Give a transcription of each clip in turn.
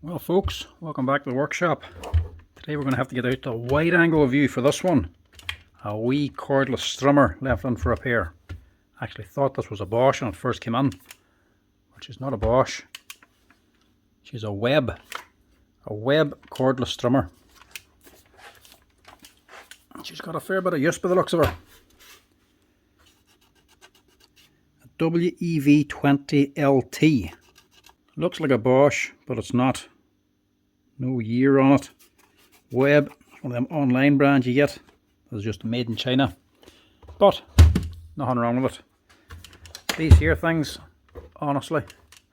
Well folks, welcome back to the workshop. Today we're going to have to get out the wide angle view for this one. A wee cordless strimmer left in for repair. I actually thought this was a Bosch when it first came in, which is not a Bosch. She's a Webb cordless strimmer. She's got a fair bit of use by the looks of her. A WEV20LT. Looks like a Bosch, but it's not. No year on it. Webb, one of them online brands you get. This is just made in China. But, nothing wrong with it. These here things, honestly,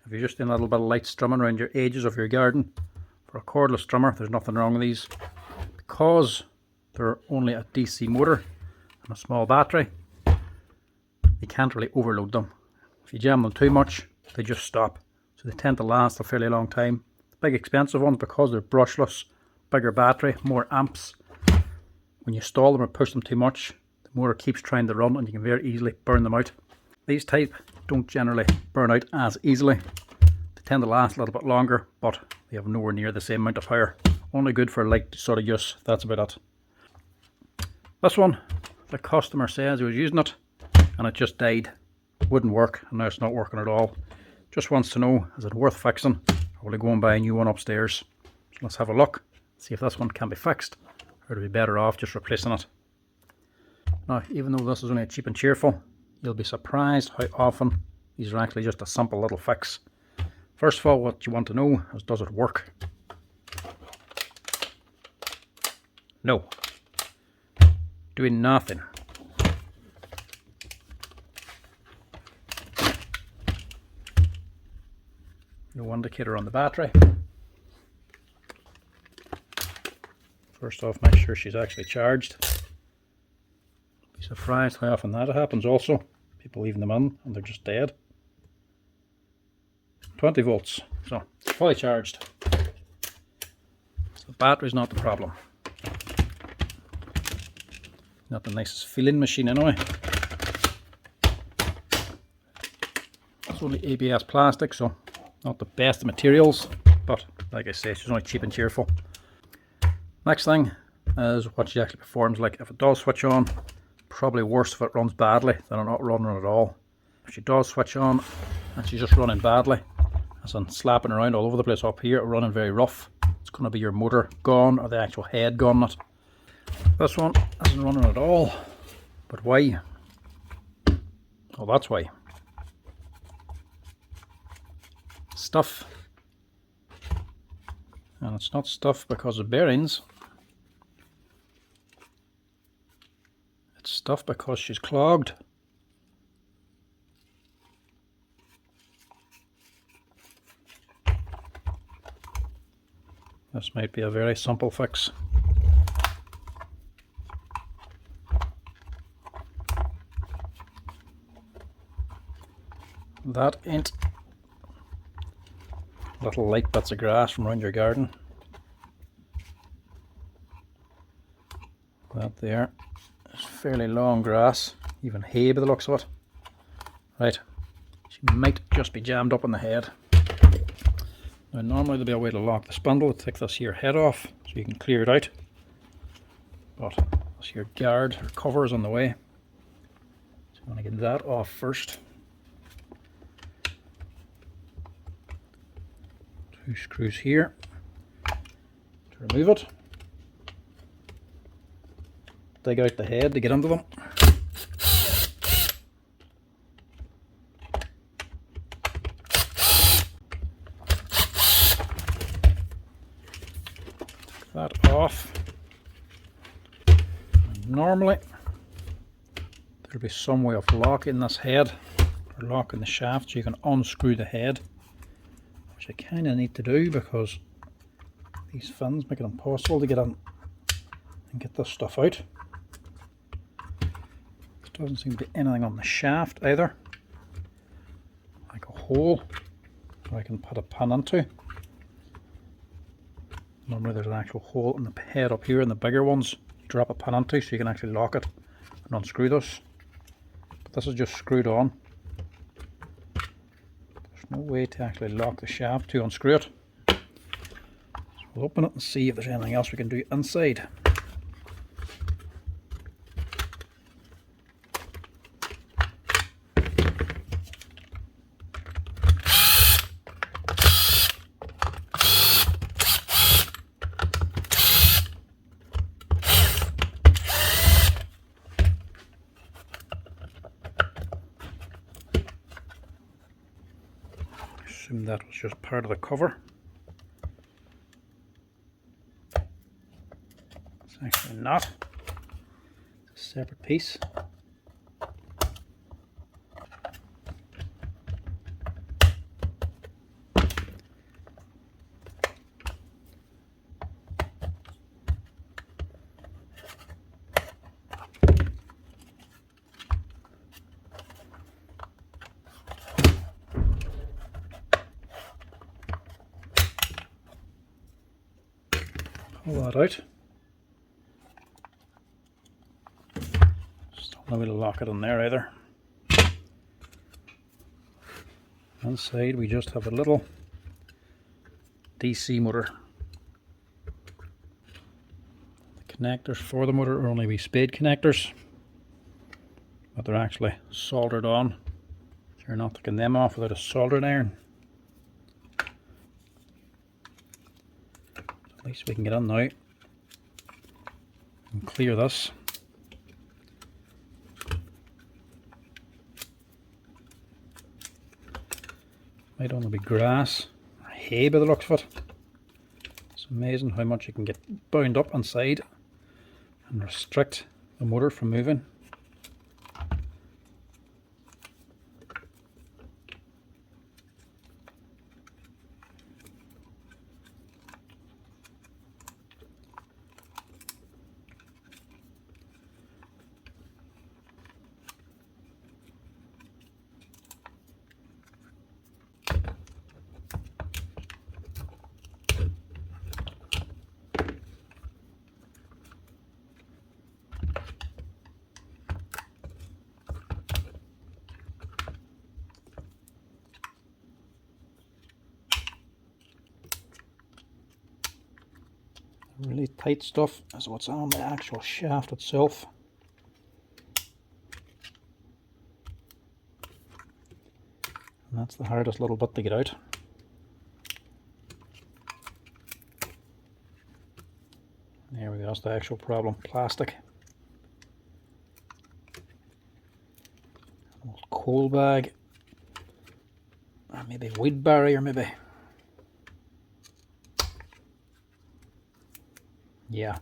if you're just doing a little bit of light strumming around your edges of your garden, for a cordless strimmer, there's nothing wrong with these. Because they're only a DC motor and a small battery, you can't really overload them. If you jam them too much, they just stop. So they tend to last a fairly long time. The big expensive ones, because they're brushless, bigger battery, more amps. When you stall them or push them too much, the motor keeps trying to run and you can very easily burn them out. These type don't generally burn out as easily. They tend to last a little bit longer, but they have nowhere near the same amount of power. Only good for light sort of use, that's about it. This one, the customer says he was using it and it just died. Wouldn't work, and now it's not working at all. Just wants to know, is it worth fixing, or will I go and buy a new one upstairs? So let's have a look, see if this one can be fixed, or to be better off just replacing it. Now, even though this is only a cheap and cheerful, you'll be surprised how often these are actually just a simple little fix. First of all, what you want to know is, does it work? No. Doing nothing. No indicator on the battery. First off, make sure she's actually charged. Be surprised how often that happens also. People leaving them in and they're just dead. 20 volts, so fully charged. So the battery's not the problem. Not the nicest feeling machine anyway. It's only ABS plastic, so not the best of materials, but like I say, she's only cheap and cheerful. Next thing is what she actually performs like. If it does switch on, probably worse if it runs badly than not running at all. If she does switch on and she's just running badly, as in slapping around all over the place up here, running very rough, it's going to be your motor gone or the actual head gone. Not. This one isn't running at all, but why? Well, that's why. Stuff, and it's not stuff because of bearings, it's stuff because she's clogged. This might be a very simple fix. That ain't little light bits of grass from around your garden. That there is fairly long grass, even hay by the looks of it. Right, she might just be jammed up in the head. Now normally there'll be a way to lock the spindle to take this here head off so you can clear it out. But this here guard or cover is on the way. So I'm going to get that off first. Two screws here to remove it. Dig out the head to get under them. Take that off. And normally there'll be some way of locking this head or locking the shaft so you can unscrew the head. Which I kind of need to do because these fins make it impossible to get in and get this stuff out. There doesn't seem to be anything on the shaft either, like a hole that I can put a pin into. Normally there's an actual hole in the head up here, and the bigger ones you drop a pin into so you can actually lock it and unscrew this. But this is just screwed on. No way to actually lock the shaft to unscrew it. We'll open it and see if there's anything else we can do inside. Assume that was just part of the cover. It's actually not. It's a separate piece. Pull that out. Just don't know to lock it in there either. Inside we just have a little DC motor. The connectors for the motor are only wee spade connectors, but they're actually soldered on. So you're not taking them off without a soldering iron. At least we can get in now and clear this. Might only be grass or hay by the looks of it. It's amazing how much you can get bound up inside and restrict the motor from moving. Really tight stuff is what's on the actual shaft itself. And that's the hardest little bit to get out. There we go, that's the actual problem. Plastic. An old coal bag. Or maybe weed barrier, maybe. Yeah.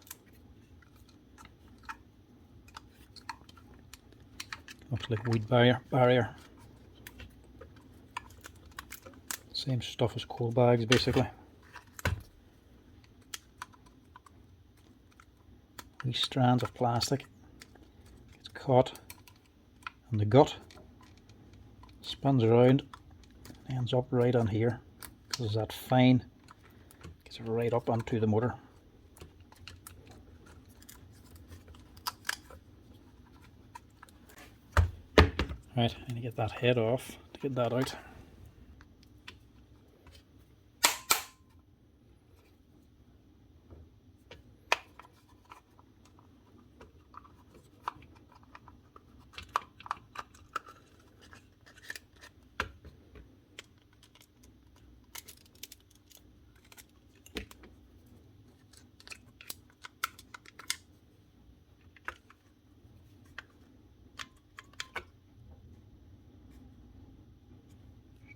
Looks like weed barrier. Same stuff as coal bags basically. These strands of plastic gets caught in the gut, spins around, ends up right on here because that fine gets right up onto the motor. Right, I need to get that head off to get that out.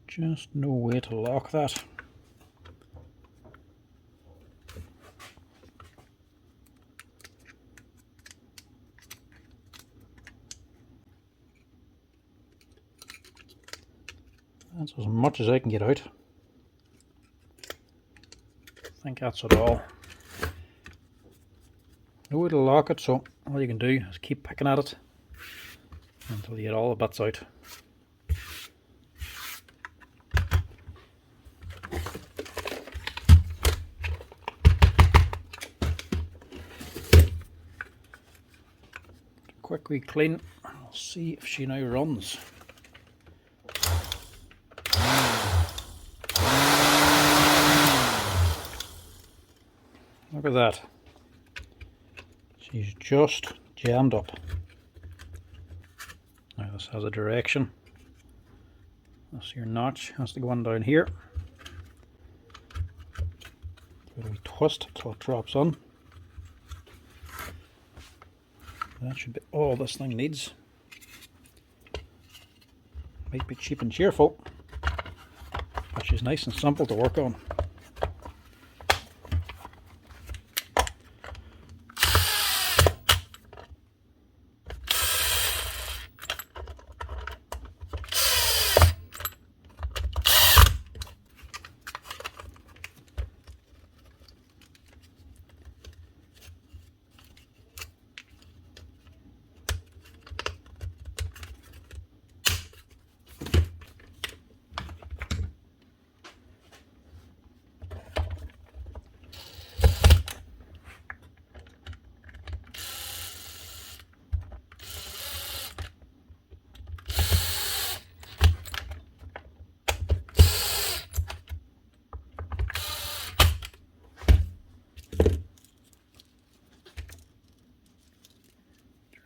Just no way to lock that. That's as much as I can get out. I think that's it all. No way to lock it, so all you can do is keep picking at it until you get all the bits out. Quick wee clean, and we'll see if she now runs. Look at that. She's just jammed up. Now this has a direction. That's your notch, has to go on down here. Give it a wee twist till it drops on. That should be all this thing needs. Might be cheap and cheerful, but she's nice and simple to work on.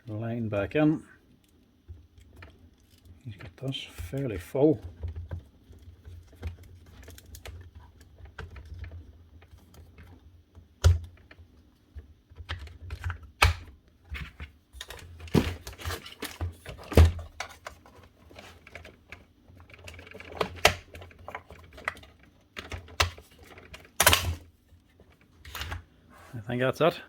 Line back in. He's got this fairly full. I think that's it.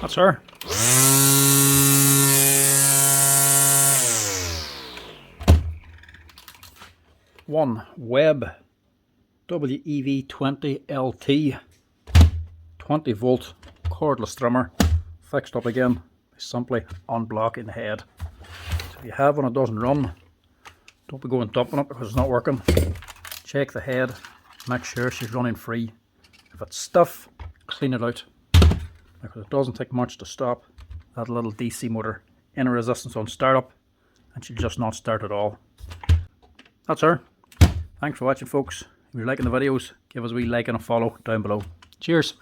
That's her. One Webb WEV20 LT 20 volt cordless trimmer, fixed up again by simply unblocking the head. So if you have one that doesn't run, don't be going dumping it because it's not working. Check the head, make sure she's running free. If it's stiff, clean it out, because it doesn't take much to stop that little DC motor in a resistance on startup, and she'll just not start at all. That's her. Thanks for watching, folks. If you're liking the videos, give us a wee like and a follow down below. Cheers.